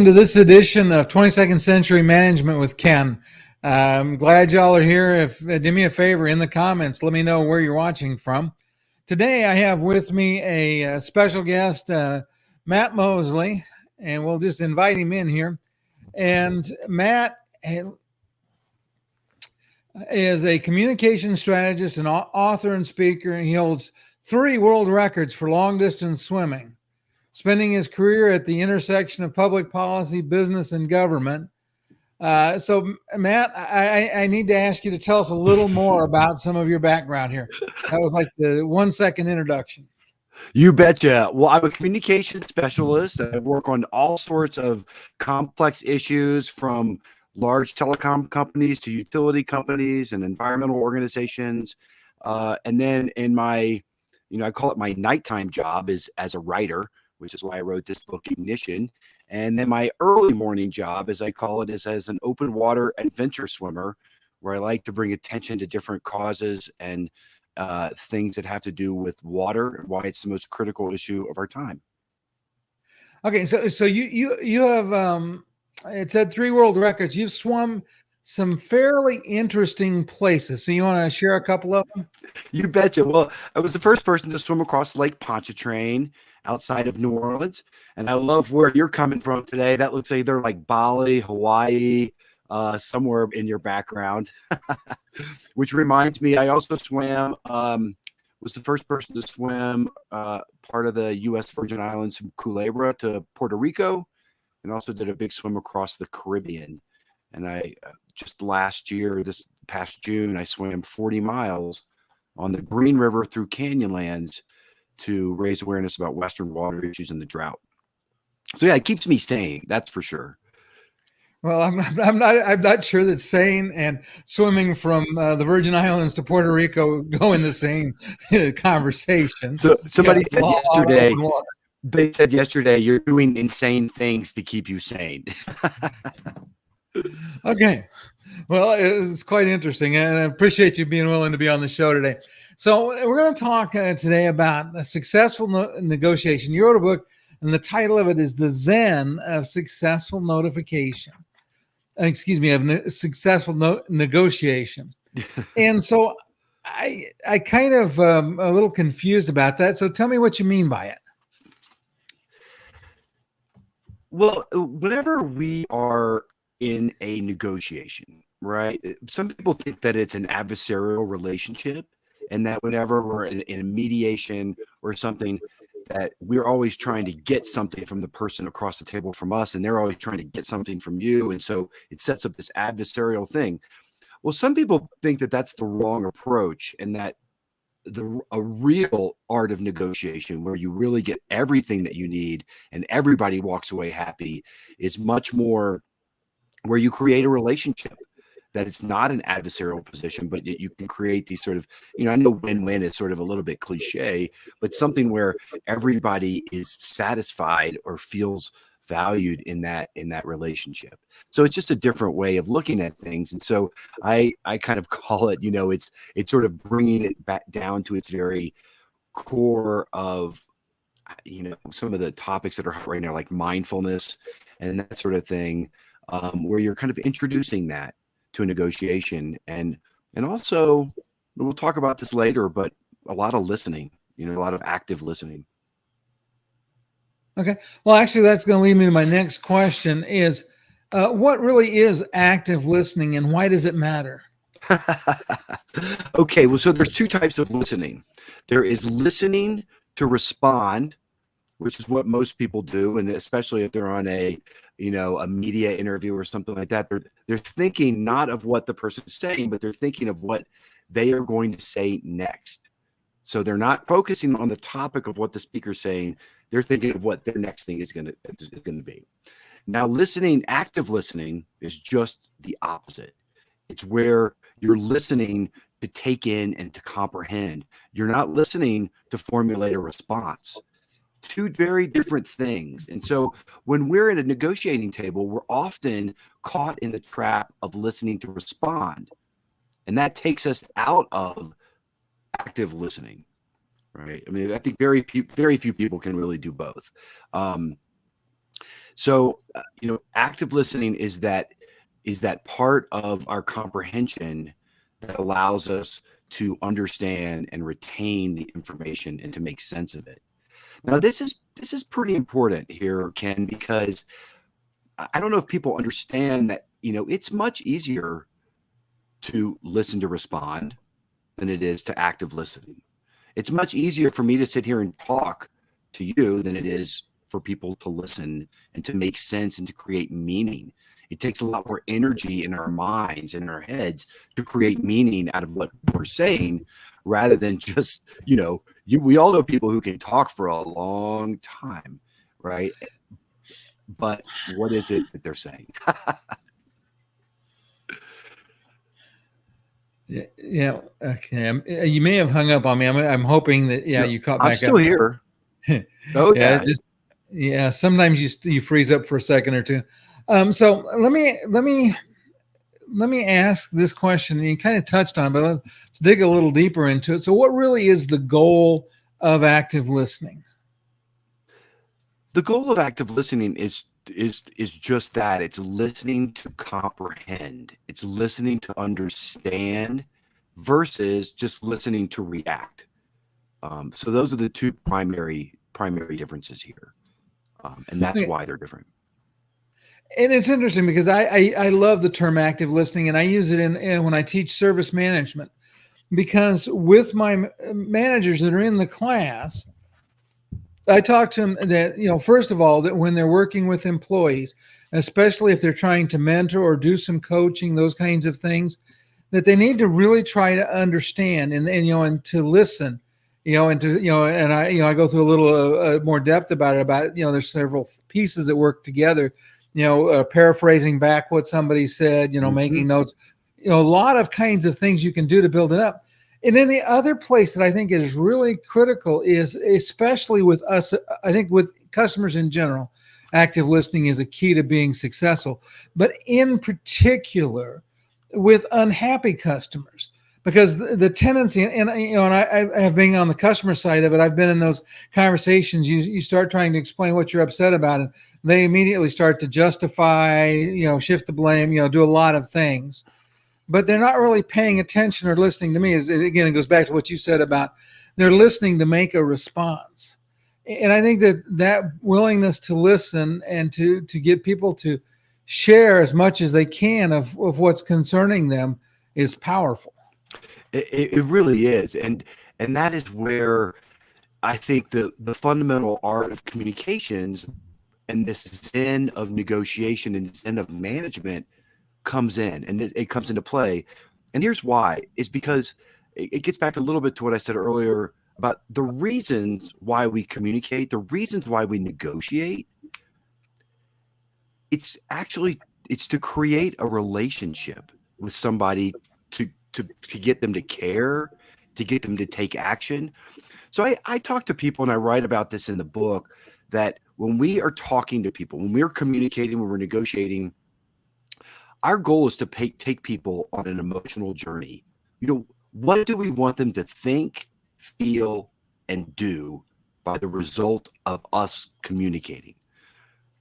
To this edition of 22nd Century Management with Ken. I'm glad y'all are here. If do me a favor in the comments, let me know where you're watching from. Today I have with me a special guest, Matt Moseley, and we'll just invite him in here. And Matt is a communication strategist, an author and speaker. He holds 3 world records for long distance swimming, spending his career at the intersection of public policy, business, and government. So, Matt, I need to ask you to tell us a little more about some of your background here. That was like the 1-second introduction. You betcha. Well, I'm a communication specialist. I work on all sorts of complex issues, from large telecom companies to utility companies and environmental organizations. And then in my, I call it my nighttime job is as a writer, which is why I wrote this book, Ignition. And then my early morning job, as I call it, is as an open water adventure swimmer, where I like to bring attention to different causes and things that have to do with water and why it's the most critical issue of our time. Okay, so you have it said 3 world records. You've swum some fairly interesting places. So you want to share a couple of them? You betcha. Well, I was the first person to swim across Lake Pontchartrain outside of New Orleans. And I love where you're coming from today. That looks like they're like Bali, Hawaii, somewhere in your background. Which reminds me, I also swam, was the first person to swim part of the U.S. Virgin Islands from Culebra to Puerto Rico, and also did a big swim across the Caribbean. And I just last year, this past June, I swam 40 miles on the Green River through Canyonlands to raise awareness about Western water issues and the drought. So yeah, it keeps me sane, that's for sure. Well, I'm not sure that sane and swimming from the Virgin Islands to Puerto Rico go in the same conversation. So somebody said yesterday, they said yesterday, you're doing insane things to keep you sane. Okay. Well, it's quite interesting, and I appreciate you being willing to be on the show today. So we're going to talk today about a successful negotiation. You wrote a book, and the title of it is The Zen of Successful Notification. Of successful negotiation. And so I kind of a little confused about that. So tell me what you mean by it. Well, whenever we are in a negotiation, right, some people think that it's an adversarial relationship, and that whenever we're in a mediation or something, that we're always trying to get something from the person across the table from us, and they're always trying to get something from you. And so it sets up this adversarial thing. Well, some people think that that's the wrong approach, and that a real art of negotiation, where you really get everything that you need and everybody walks away happy, is much more where you create a relationship, that it's not an adversarial position, but you can create these sort of, I know win-win is sort of a little bit cliche, but something where everybody is satisfied or feels valued in that relationship. So it's just a different way of looking at things. And so I kind of call it, it's sort of bringing it back down to its very core of, some of the topics that are hot right now, like mindfulness and that sort of thing, where you're kind of introducing that to a negotiation. And also, we'll talk about this later, but a lot of listening, a lot of active listening. Okay. Well, actually, that's going to lead me to my next question is, what really is active listening, and why does it matter? Okay. Well, so there's 2 types of listening. There is listening to respond, which is what most people do. And especially if they're on a media interview or something like that, they're thinking not of what the person is saying, but they're thinking of what they are going to say next. So they're not focusing on the topic of what the speaker's saying. They're thinking of what their next thing is going to be. Now, active listening is just the opposite. It's where you're listening to take in and to comprehend. You're not listening to formulate a response. 2 very different things. And so when we're at a negotiating table, we're often caught in the trap of listening to respond. And that takes us out of active listening, right? I mean, I think very few people can really do both. So, active listening is that part of our comprehension that allows us to understand and retain the information and to make sense of it. Now, this is pretty important here, Ken, because I don't know if people understand that, it's much easier to listen to respond than it is to active listening. It's much easier for me to sit here and talk to you than it is for people to listen and to make sense and to create meaning. It takes a lot more energy in our minds and in our heads to create meaning out of what we're saying rather than just, we all know people who can talk for a long time, right? But what is it that they're saying? Yeah. Okay. You may have hung up on me. I'm hoping that you caught back I'm still up. here. Oh yeah. Sometimes you freeze up for a second or two. So let me ask this question. You kind of touched on it, but let's dig a little deeper into it. So, what really is the goal of active listening? The goal of active listening is just that. It's listening to comprehend. It's listening to understand versus just listening to react. So those are the two primary differences here, and that's why they're different. And it's interesting because I love the term active listening, and I use it in when I teach service management, because with my managers that are in the class, I talk to them that, first of all, that when they're working with employees, especially if they're trying to mentor or do some coaching, those kinds of things, that they need to really try to understand and to listen, and I go through a little more depth about it, there's several pieces that work together, paraphrasing back what somebody said, making notes, a lot of kinds of things you can do to build it up. And then the other place that I think is really critical is, especially with us, I think with customers in general, active listening is a key to being successful, but in particular with unhappy customers, because the tendency, and I have been on the customer side of it. I've been in those conversations. You start trying to explain what you're upset about, and they immediately start to justify, shift the blame, do a lot of things. But they're not really paying attention or listening to me. Again, it goes back to what you said about they're listening to make a response. And I think that willingness to listen and to get people to share as much as they can of what's concerning them is powerful. It really is. And that is where I think the fundamental art of communications and this zen of negotiation and zen of management comes in, and it comes into play. And here's why, is because it gets back a little bit to what I said earlier about the reasons why we communicate, the reasons why we negotiate. It's to create a relationship with somebody, to get them to care, to get them to take action. So I talk to people, and I write about this in the book, that when we are talking to people, when we're communicating, when we're negotiating, our goal is to take people on an emotional journey. What do we want them to think, feel, and do by the result of us communicating?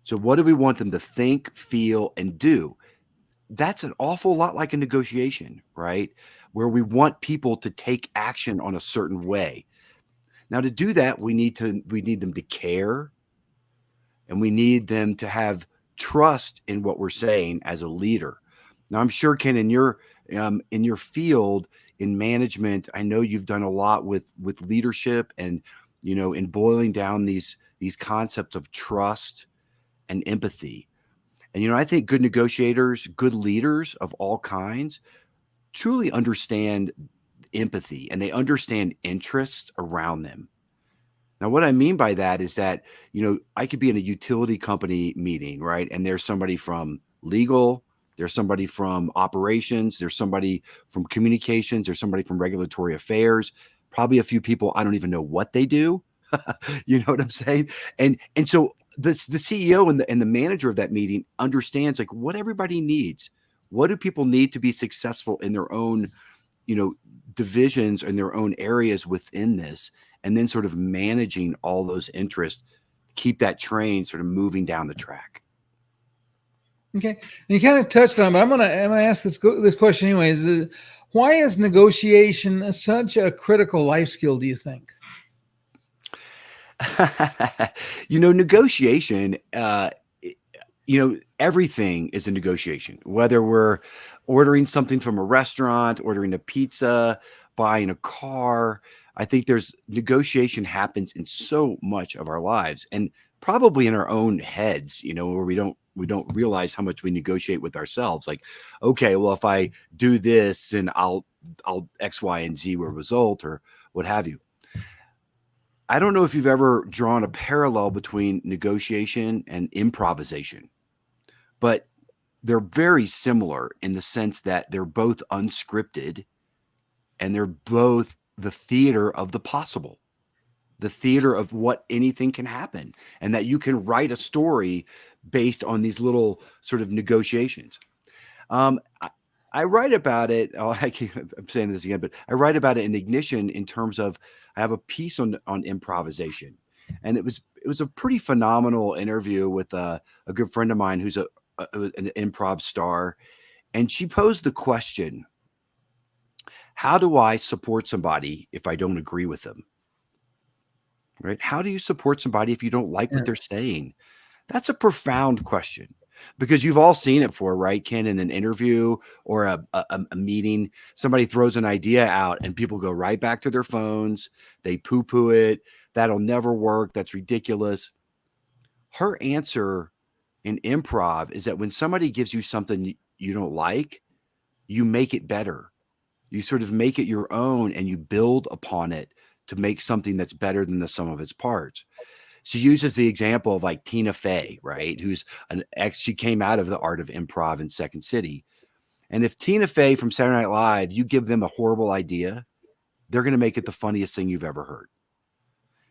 So what do we want them to think, feel, and do? That's an awful lot like a negotiation, right? Where we want people to take action on a certain way. Now, to do that, we need them to care, and we need them to have trust in what we're saying as a leader. Now, I'm sure, Ken, in your field in management, I know you've done a lot with leadership and, in boiling down these concepts of trust and empathy. And, I think good negotiators, good leaders of all kinds truly understand empathy, and they understand interests around them. Now, what I mean by that is that, I could be in a utility company meeting, right? And there's somebody from legal, there's somebody from operations, there's somebody from communications, there's somebody from regulatory affairs, probably a few people I don't even know what they do. You know what I'm saying? And so the CEO and the manager of that meeting understands like what everybody needs. What do people need to be successful in their own, divisions and their own areas within this, and then sort of managing all those interests, keep that train sort of moving down the track. Okay, and you kind of touched on, it, but I'm gonna ask this question anyways. Why is negotiation such a critical life skill? Do you think? Negotiation, everything is a negotiation, whether we're ordering something from a restaurant, ordering a pizza, buying a car. I think there's negotiation happens in so much of our lives, and probably in our own heads, where we don't realize how much we negotiate with ourselves. Like, okay, well, if I do this, then I'll X, Y, and Z will result, or what have you. I don't know if you've ever drawn a parallel between negotiation and improvisation, but they're very similar in the sense that they're both unscripted and they're both the theater of the possible, the theater of what anything can happen, and that you can write a story based on these little sort of negotiations. I write about it. I'm saying this again, but I write about it in Ignition in terms of I have a piece on improvisation, and it was a pretty phenomenal interview with a good friend of mine who's an improv star, and she posed the question: how do I support somebody if I don't agree with them? Right? How do you support somebody if you don't like what they're saying? That's a profound question, because you've all seen it before, right, Ken? In an interview or a meeting, somebody throws an idea out and people go right back to their phones. They poo-poo it. That'll never work. That's ridiculous. Her answer in improv is that when somebody gives you something you don't like, you make it better. You sort of make it your own and you build upon it to make something that's better than the sum of its parts. She uses the example of like Tina Fey, right? Who's she came out of the art of improv in Second City. And if Tina Fey from Saturday Night Live, you give them a horrible idea, they're going to make it the funniest thing you've ever heard.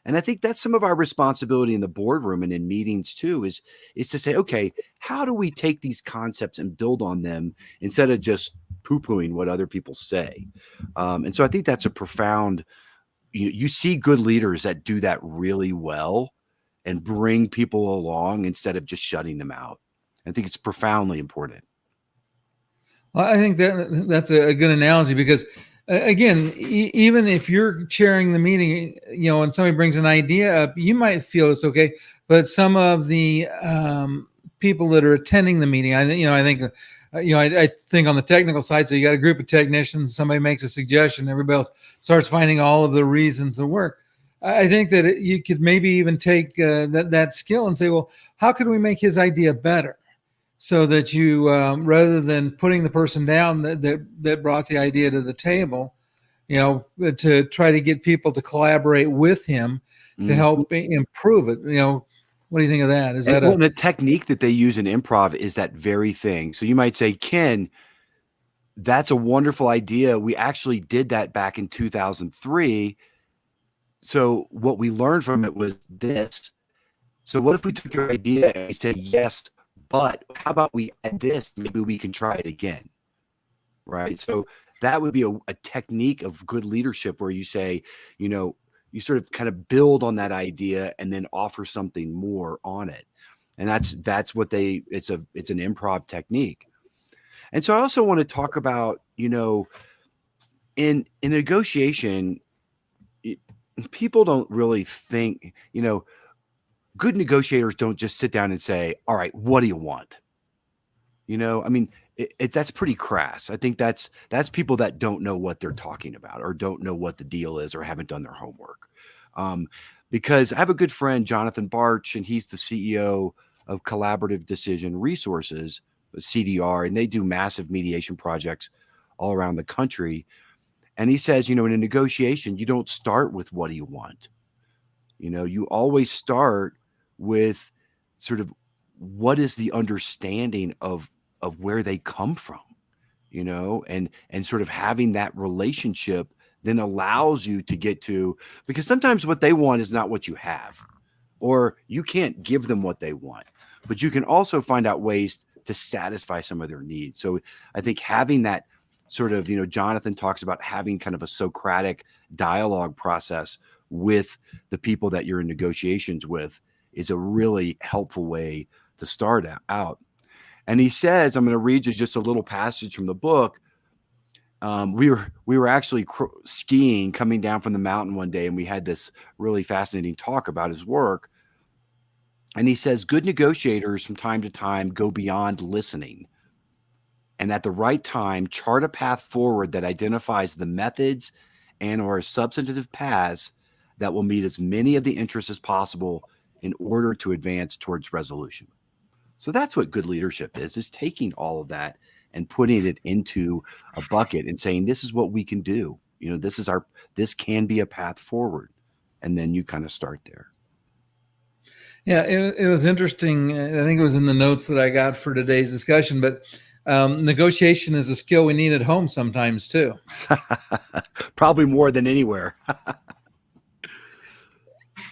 And I think that's some of our responsibility in the boardroom and in meetings too, is to say, okay, how do we take these concepts and build on them instead of just poo-pooing what other people say? And so I think that's a profound, you see good leaders that do that really well and bring people along instead of just shutting them out. I think it's profoundly important. Well, I think that's a good analogy because, again, even if you're chairing the meeting, and somebody brings an idea up, you might feel it's okay, but some of the people that are attending the meeting, I think on the technical side, so you got a group of technicians, somebody makes a suggestion, everybody else starts finding all of the reasons to work. I think that you could maybe even take that skill and say, well, how could we make his idea better? So that you, rather than putting the person down that brought the idea to the table, to try to get people to collaborate with him to help improve it. What do you think of that? Is that the technique that they use in improv is that very thing. So you might say, Ken, that's a wonderful idea. We actually did that back in 2003. So what we learned from it was this. So what if we took your idea and we said, yes, but how about we add this? Maybe we can try it again. Right. So that would be a technique of good leadership where you say, you sort of kind of build on that idea and then offer something more on it. And that's what it's an improv technique. And so I also want to talk about, in negotiation, people don't really think, good negotiators don't just sit down and say, all right, what do you want? That's pretty crass. I think that's people that don't know what they're talking about or don't know what the deal is or haven't done their homework. Because I have a good friend, Jonathan Barch, and he's the CEO of Collaborative Decision Resources, CDR, and they do massive mediation projects all around the country. And he says, in a negotiation, you don't start with what do you want? You always start with sort of what is the understanding of where they come from, and sort of having that relationship then allows you to get to, because sometimes what they want is not what you have, or you can't give them what they want, but you can also find out ways to satisfy some of their needs. So I think having that sort of, Jonathan talks about having kind of a Socratic dialogue process with the people that you're in negotiations with is a really helpful way to start out. And he says, I'm going to read you just a little passage from the book. We were actually skiing coming down from the mountain one day, and we had this really fascinating talk about his work. And he says, good negotiators from time to time go beyond listening, and at the right time chart a path forward that identifies the methods and or substantive paths that will meet as many of the interests as possible in order to advance towards resolution. So that's what good leadership is taking all of that and putting it into a bucket and saying, this is what we can do. This can be a path forward. And then you kind of start there. Yeah, it was interesting. I think it was in the notes that I got for today's discussion, but negotiation is a skill we need at home sometimes too. Probably more than anywhere.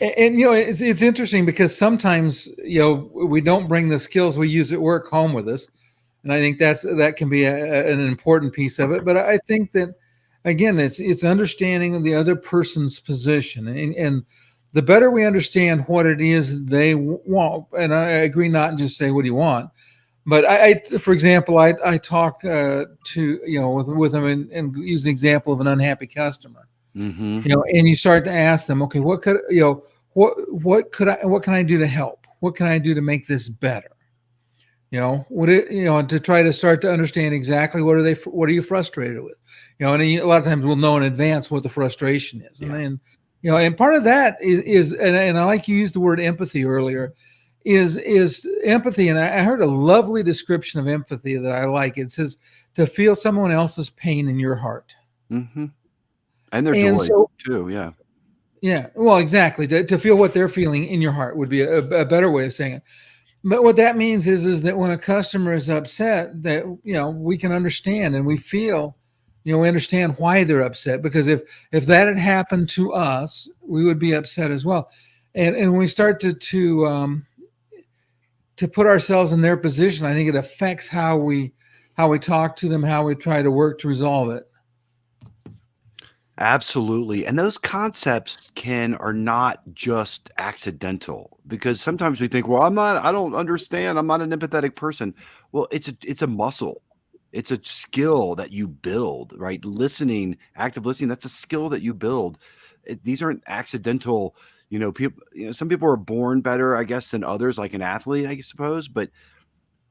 And it's interesting because sometimes we don't bring the skills we use at work home with us, and I think that can be an important piece of it. But I think that again, it's understanding the other person's position, and the better we understand what it is they want, and I agree, not just say what do you want, but I for example, I talk to with them and use the example of an unhappy customer. Mm-hmm. And you start to ask them, okay, what can I do to help? What can I do to make this better? To try to start to understand exactly what are you frustrated with? And a lot of times we'll know in advance what the frustration is. Yeah. And part of that is and I like you used the word empathy earlier, is empathy. And I heard a lovely description of empathy that I like. It says to feel someone else's pain in your heart. Mm-hmm. And their joy too, yeah. Yeah, well, exactly. To feel what they're feeling in your heart would be a better way of saying it. But what that means is that when a customer is upset, that we can understand and we feel, we understand why they're upset. Because if that had happened to us, we would be upset as well. And when we start to put ourselves in their position, I think it affects how we talk to them, how we try to work to resolve it. Absolutely. And those concepts are not just accidental, because sometimes we think, well, I don't understand. I'm not an empathetic person. Well, it's a muscle. It's a skill that you build, right? Listening, active listening, that's a skill that you build. These aren't accidental, people, some people are born better, I guess, than others, like an athlete, I suppose. But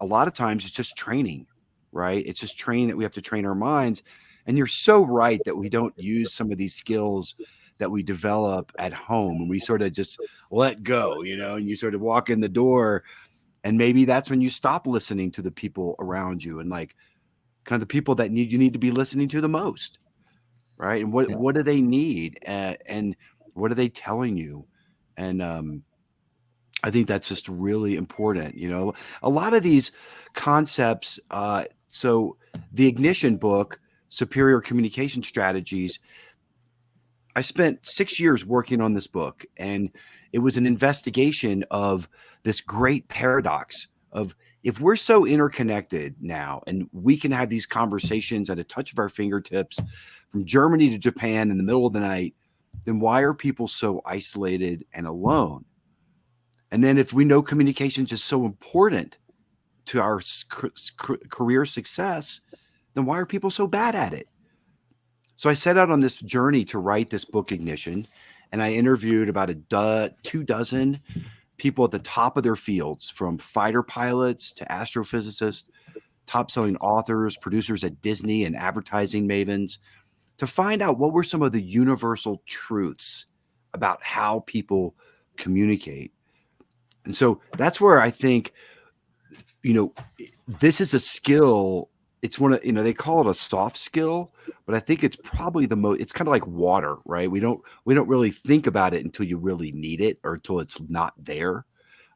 a lot of times it's just training, right? It's just training that we have to train our minds. And you're so right that we don't use some of these skills that we develop at home, and we sort of just let go, and you sort of walk in the door, and maybe that's when you stop listening to the people around you and like kind of the people that you need to be listening to the most, right? And what do they need, and what are they telling you? And I think that's just really important. A lot of these concepts. So the Ignition book, Superior Communication Strategies, I spent 6 years working on this book, and it was an investigation of this great paradox of, if we're so interconnected now and we can have these conversations at a touch of our fingertips from Germany to Japan in the middle of the night, then why are people so isolated and alone? And then if we know communications is so important to our career success, then why are people so bad at it? So I set out on this journey to write this book, Ignition, and I interviewed about 24 people at the top of their fields, from fighter pilots to astrophysicists, top-selling authors, producers at Disney, and advertising mavens, to find out what were some of the universal truths about how people communicate. And so that's where I think, this is a skill. It's one of, they call it a soft skill, but I think it's probably the most, it's kind of like water, right? We don't really think about it until you really need it, or until it's not there.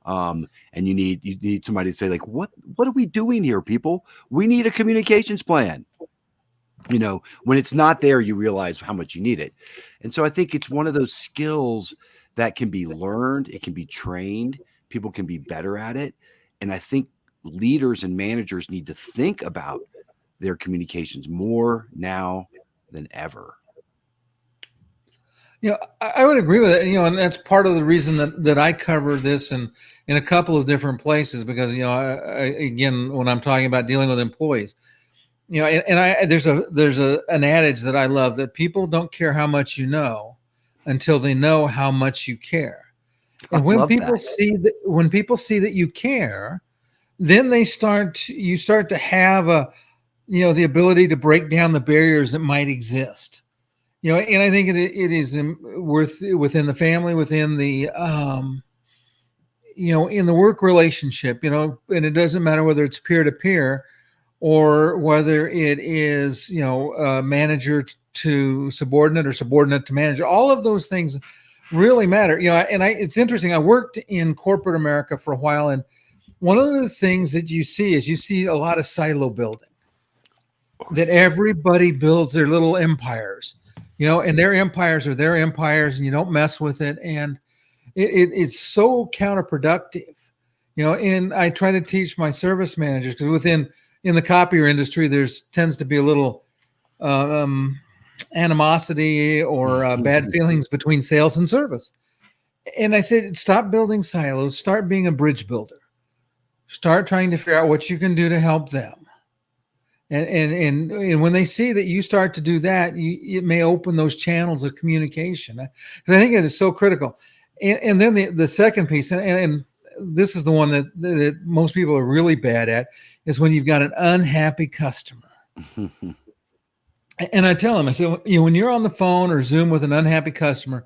And you need somebody to say, like, what are we doing here, people? We need a communications plan. When it's not there, you realize how much you need it. And so I think it's one of those skills that can be learned. It can be trained. People can be better at it. And I think leaders and managers need to think about their communications more now than ever. I would agree with it. And that's part of the reason that I cover this in a couple of different places, because, again, when I'm talking about dealing with employees, there's an adage that I love, that people don't care how much you know until they know how much you care. I And when love people that. see that you care, then you start to have the ability to break down the barriers that might exist. And I think it is within the family, within the in the work relationship, and it doesn't matter whether it's peer to peer or whether it is, manager to subordinate or subordinate to manager. All of those things really matter. It's interesting. I worked in corporate America for a while, and one of the things that you see a lot of silo building, that everybody builds their little empires, and their empires are their empires, and you don't mess with it. And it's so counterproductive, and I try to teach my service managers, because in the copier industry, tends to be a little animosity or bad feelings between sales and service. And I said, stop building silos, start being a bridge builder, start trying to figure out what you can do to help them. And when they see that you start to do that, it may open those channels of communication, because I think it is so critical. And then the second piece, and this is the one that most people are really bad at, is when you've got an unhappy customer. And I tell them, I say, when you're on the phone or Zoom with an unhappy customer,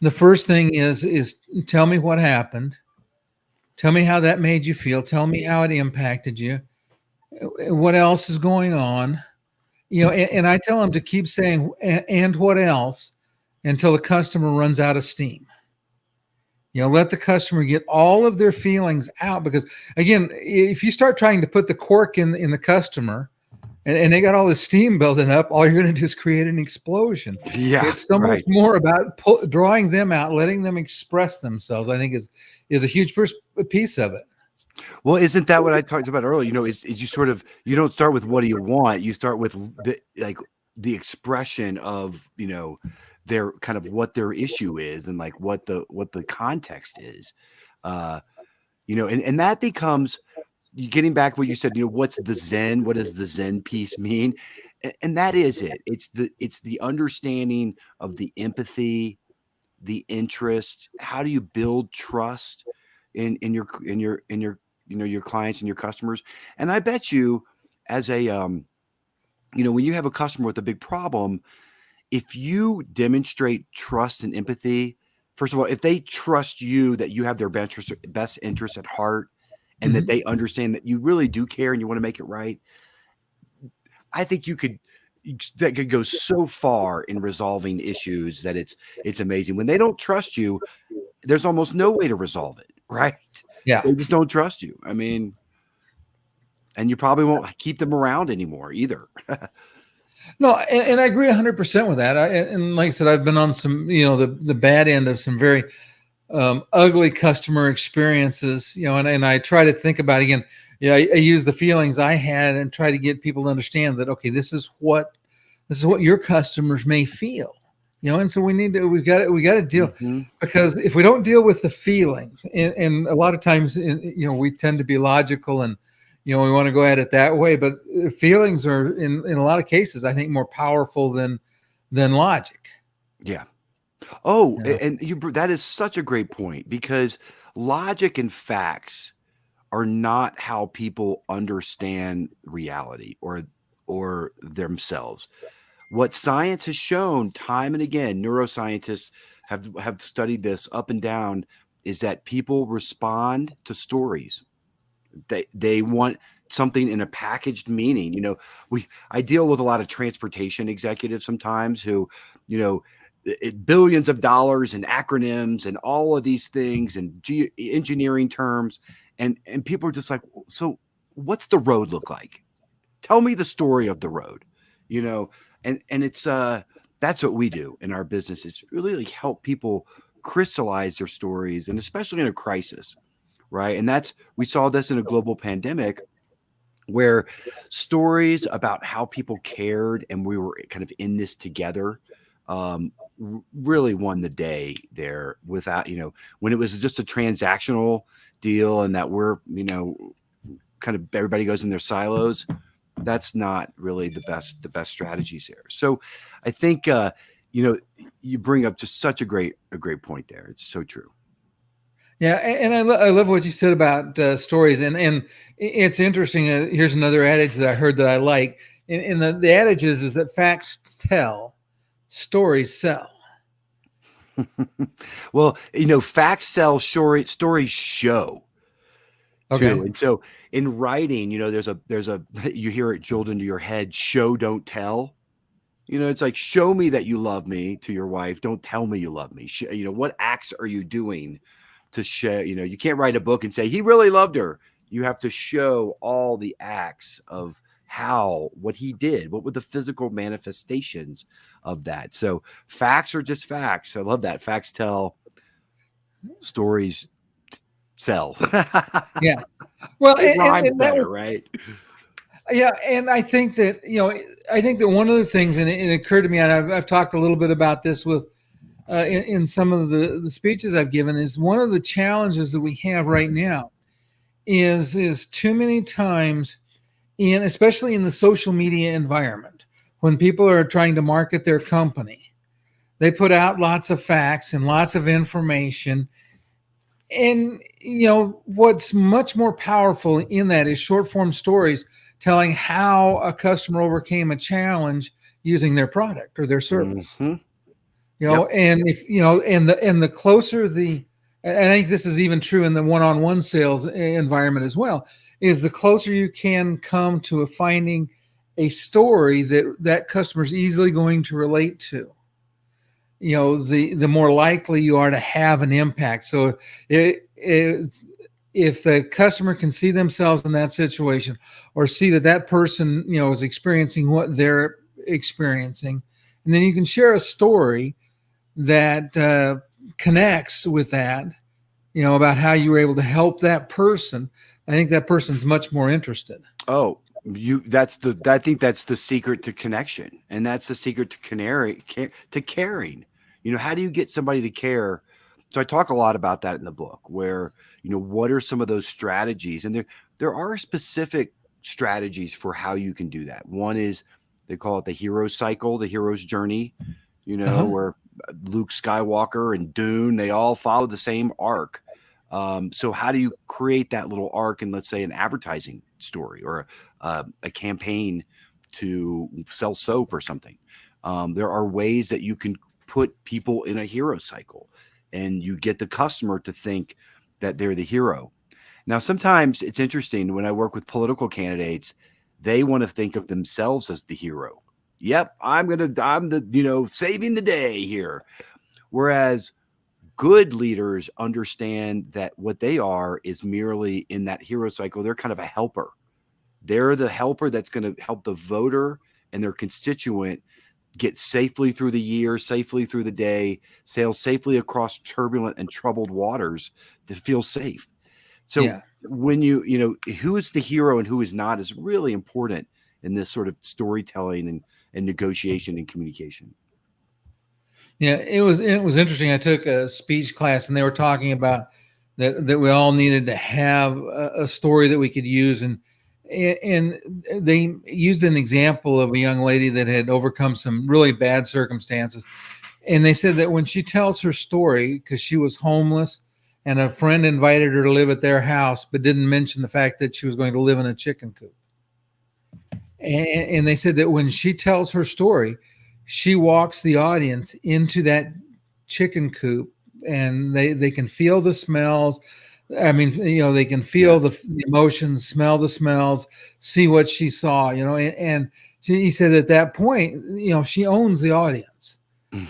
the first thing is tell me what happened. Tell me how that made you feel. Tell me how it impacted you. What else is going on? And I tell them to keep saying, and what else, until the customer runs out of steam. Let the customer get all of their feelings out, because, again, if you start trying to put the cork in the customer, and they got all this steam building up, all you're going to do is create an explosion. Yeah, it's so much more about drawing them out, letting them express themselves, I think is a huge piece of it. Well, isn't that what I talked about earlier? Is you don't start with what do you want, you start with the expression of their kind of what their issue is, and like what the context is, and that becomes, getting back to what you said, what's the Zen? What does the Zen piece mean? And that is it. It's the understanding of the empathy, the interest. How do you build trust in your your clients and your customers? And I bet you, as a when you have a customer with a big problem, if you demonstrate trust and empathy, first of all, if they trust you, that you have their best interest at heart, and that they understand that you really do care and you want to make it right, I think that could go so far in resolving issues that it's amazing. When they don't trust you, there's almost no way to resolve it, right? Yeah. They just don't trust you. I mean, and you probably won't keep them around anymore either. No, and I agree 100% with that. And like I said, I've been on some, the bad end of some very ugly customer experiences, and I try to think about, again, I use the feelings I had and try to get people to understand that, okay, this is what your customers may feel, and so we got to deal, because if we don't deal with the feelings, and a lot of times, we tend to be logical, and we want to go at it that way, but feelings are in a lot of cases, I think, more powerful than logic. Yeah. Oh, and that is such a great point, because logic and facts are not how people understand reality or themselves. What science has shown time and again, neuroscientists have studied this up and down, is that people respond to stories. They want something in a packaged meaning. I deal with a lot of transportation executives sometimes who, billions of dollars and acronyms and all of these things and engineering terms, and people are just like, so what's the road look like? Tell me the story of the road, and it's that's what we do in our business, is really help people crystallize their stories, and especially in a crisis, right? And we saw this in a global pandemic, where stories about how people cared and we were kind of in this together really won the day there without, when it was just a transactional deal and that we're, kind of everybody goes in their silos. That's not really the best strategies there. So I think, you bring up just such a great point there. It's so true. Yeah, and I love what you said about stories, and it's interesting. Here's another adage that I heard that I like. And the adage is that facts tell, stories sell. Well, facts sell, stories show too. Okay. And so in writing, there's a you hear it drilled into your head: show, don't tell. It's like, show me that you love me to your wife. Don't tell me you love me. What acts are you doing to show? You can't write a book and say he really loved her. You have to show all the acts of what he did. What were the physical manifestations of that? So facts are just facts. I love that. Facts tell, stories sell. Yeah. Well, It rhymes and better, right? yeah, and I think that one of the things, and it occurred to me, and I've talked a little bit about this with in some of the speeches I've given, is one of the challenges that we have right now is too many times especially in the social media environment, when people are trying to market their company, they put out lots of facts and lots of information. And what's much more powerful in that is short form stories telling how a customer overcame a challenge using their product or their service. Mm-hmm. And if and the closer and I think this is even true in the one-on-one sales environment as well, is the closer you can come to finding a story that customer's easily going to relate to, the more likely you are to have an impact. So if the customer can see themselves in that situation, or see that person, is experiencing what they're experiencing, and then you can share a story that connects with that, about how you were able to help that person, I think that person's much more interested. Oh, I think that's the secret to connection, and that's the secret to caring. How do you get somebody to care? So I talk a lot about that in the book, where, what are some of those strategies? And there are specific strategies for how you can do that. One is, they call it the hero cycle, the hero's journey, where Luke Skywalker and Dune, they all follow the same arc. So how do you create that little arc in, let's say, an advertising story or a campaign to sell soap or something? There are ways that you can put people in a hero cycle, and you get the customer to think that they're the hero. Now, sometimes it's interesting when I work with political candidates, they want to think of themselves as the hero. Yep, I'm the, saving the day here. Whereas good leaders understand that what they are is merely in that hero cycle. They're kind of a helper. They're the helper that's going to help the voter and their constituent get safely through the year, safely through the day, sail safely across turbulent and troubled waters to feel safe. So when who is the hero and who is not is really important in this sort of storytelling and negotiation and communication. Yeah, it was interesting. I took a speech class, and they were talking about that we all needed to have a story that we could use, and they used an example of a young lady that had overcome some really bad circumstances, and they said that when she tells her story, because she was homeless and a friend invited her to live at their house, but didn't mention the fact that she was going to live in a chicken coop, and they said that when she tells her story, she walks the audience into that chicken coop, and they can feel the smells. I mean, they can feel the emotions, smell the smells, see what she saw, and he said at that point, she owns the audience,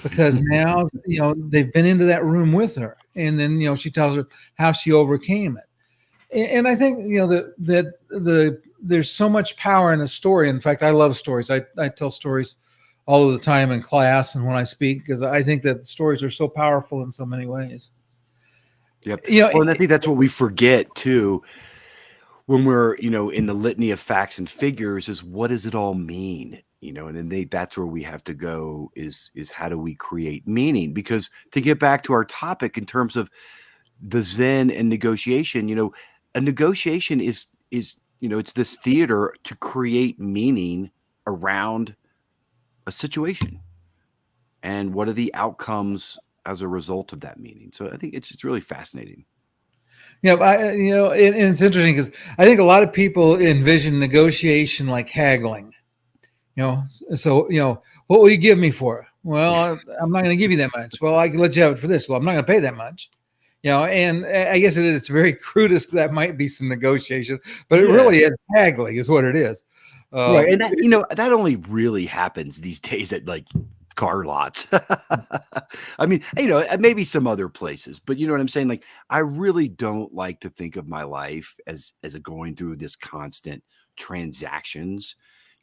because now, they've been into that room with her, and then, she tells her how she overcame it. And I think, that there's so much power in a story. In fact, I love stories. I tell stories all of the time in class and when I speak, because I think that stories are so powerful in so many ways. Yep. Well, and I think that's what we forget too, when we're, in the litany of facts and figures, is what does it all mean? and then that's where we have to go is how do we create meaning? Because to get back to our topic in terms of the Zen and negotiation, a negotiation is it's this theater to create meaning around a situation. And what are the outcomes as a result of that meaning? So I think it's really fascinating. Yeah, and it's interesting because I think a lot of people envision negotiation like haggling. So what will you give me for it? Well, I'm not going to give you that much. Well, I can let you have it for this. Well, I'm not going to pay that much. And I guess it's very crudest. That might be some negotiation, but it really is haggling, is what it is. Right, and that that only really happens these days at like car lots. I mean, maybe some other places, but you know what I'm saying? Like, I really don't like to think of my life as a going through this constant transactions.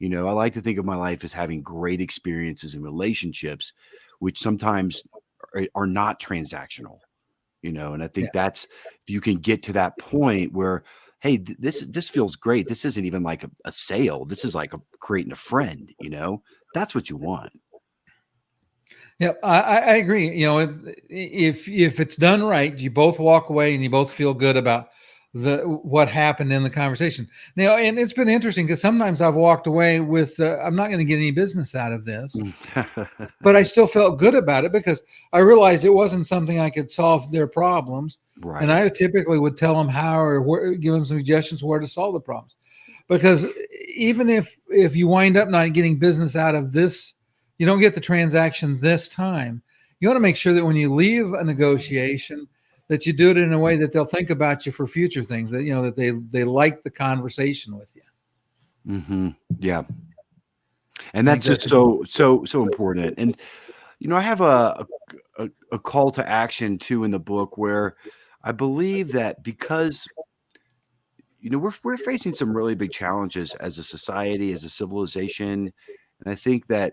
I like to think of my life as having great experiences and relationships, which sometimes are not transactional. And I think that's, if you can get to that point where, hey, this feels great. This isn't even like a sale. This is like creating a friend. That's what you want. Yeah, I agree. If it's done right, you both walk away and you both feel good about what happened in the conversation. Now, and it's been interesting because sometimes I've walked away with I'm not going to get any business out of this, but I still felt good about it because I realized it wasn't something I could solve their problems. Right. And I typically would tell them how or give them some suggestions where to solve the problems. Because even if you wind up not getting business out of this, you don't get the transaction this time, you want to make sure that when you leave a negotiation that you do it in a way that they'll think about you for future things, that that they like the conversation with you. Mm-hmm. Yeah. And that's just so important. And I have a call to action too in the book where I believe that because we're facing some really big challenges as a society, as a civilization, and I think that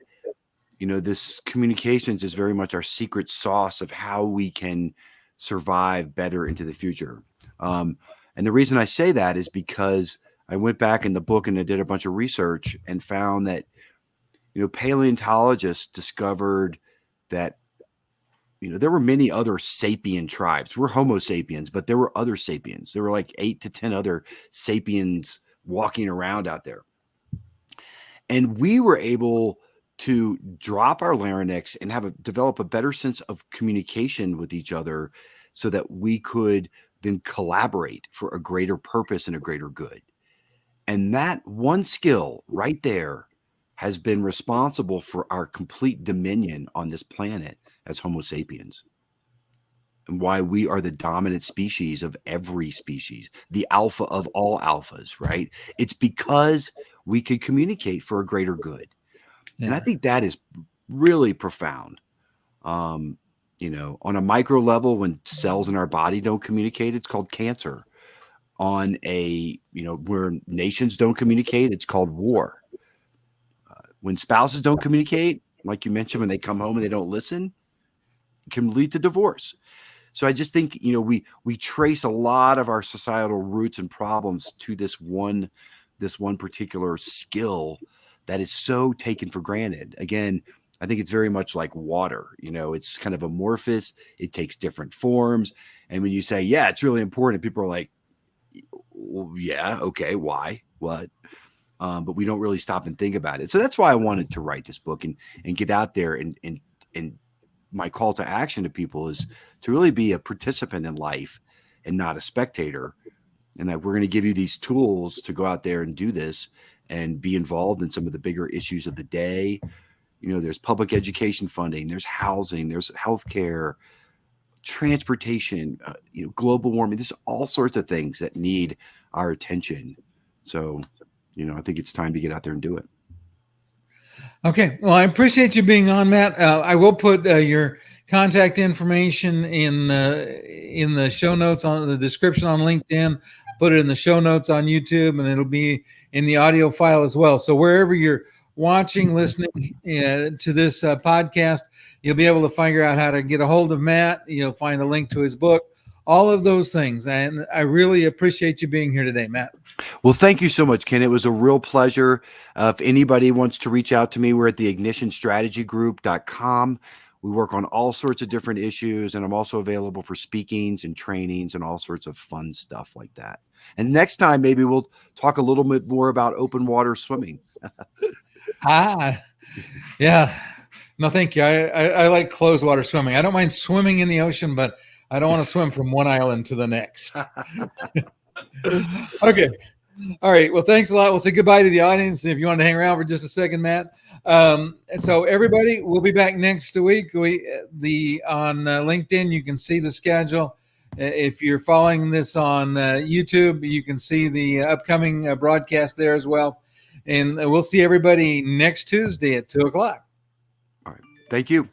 this communications is very much our secret sauce of how we can survive better into the future. And the reason I say that is because I went back in the book and I did a bunch of research and found that paleontologists discovered that there were many other sapien tribes. We're Homo sapiens, but there were other sapiens. There were like 8 to 10 other sapiens walking around out there. And we were able to drop our larynx and develop a better sense of communication with each other so that we could then collaborate for a greater purpose and a greater good. And that one skill right there has been responsible for our complete dominion on this planet as Homo sapiens, and why we are the dominant species of every species, the alpha of all alphas, right? It's because we could communicate for a greater good. Yeah. And I think that is really profound. On a micro level, when cells in our body don't communicate, it's called cancer. On a, where nations don't communicate, it's called war. When spouses don't communicate, like you mentioned, when they come home and they don't listen, it can lead to divorce. So I just think, we trace a lot of our societal roots and problems to this one particular skill that is so taken for granted. Again, I think it's very much like water. It's kind of amorphous. It takes different forms. And when you say, yeah, it's really important, people are like, well, yeah, okay, why? What? But we don't really stop and think about it. So that's why I wanted to write this book and get out there. And my call to action to people is to really be a participant in life and not a spectator. And that we're going to give you these tools to go out there and do this and be involved in some of the bigger issues of the day. There's public education funding, there's housing, there's healthcare, transportation, global warming. There's all sorts of things that need our attention. So, I think it's time to get out there and do it. Okay. Well, I appreciate you being on, Matt. I will put your contact information in the show notes, on the description on LinkedIn. Put it in the show notes on YouTube, and it'll be in the audio file as well. So wherever you're watching, listening to this podcast, you'll be able to figure out how to get a hold of Matt. You'll find a link to his book. all of those things. And I really appreciate you being here today, Matt. Well, thank you so much, Ken. It was a real pleasure. If anybody wants to reach out to me, we're at the ignitionstrategygroup.com. We work on all sorts of different issues, and I'm also available for speakings and trainings and all sorts of fun stuff like that. And next time, maybe we'll talk a little bit more about open water swimming. Yeah. No, thank you. I like closed water swimming. I don't mind swimming in the ocean, but I don't want to swim from one island to the next. Okay. All right. Well, thanks a lot. We'll say goodbye to the audience. If you want to hang around for just a second, Matt. So everybody, we'll be back next week. On LinkedIn, you can see the schedule. If you're following this on YouTube, you can see the upcoming broadcast there as well. And we'll see everybody next Tuesday at 2:00. All right. Thank you.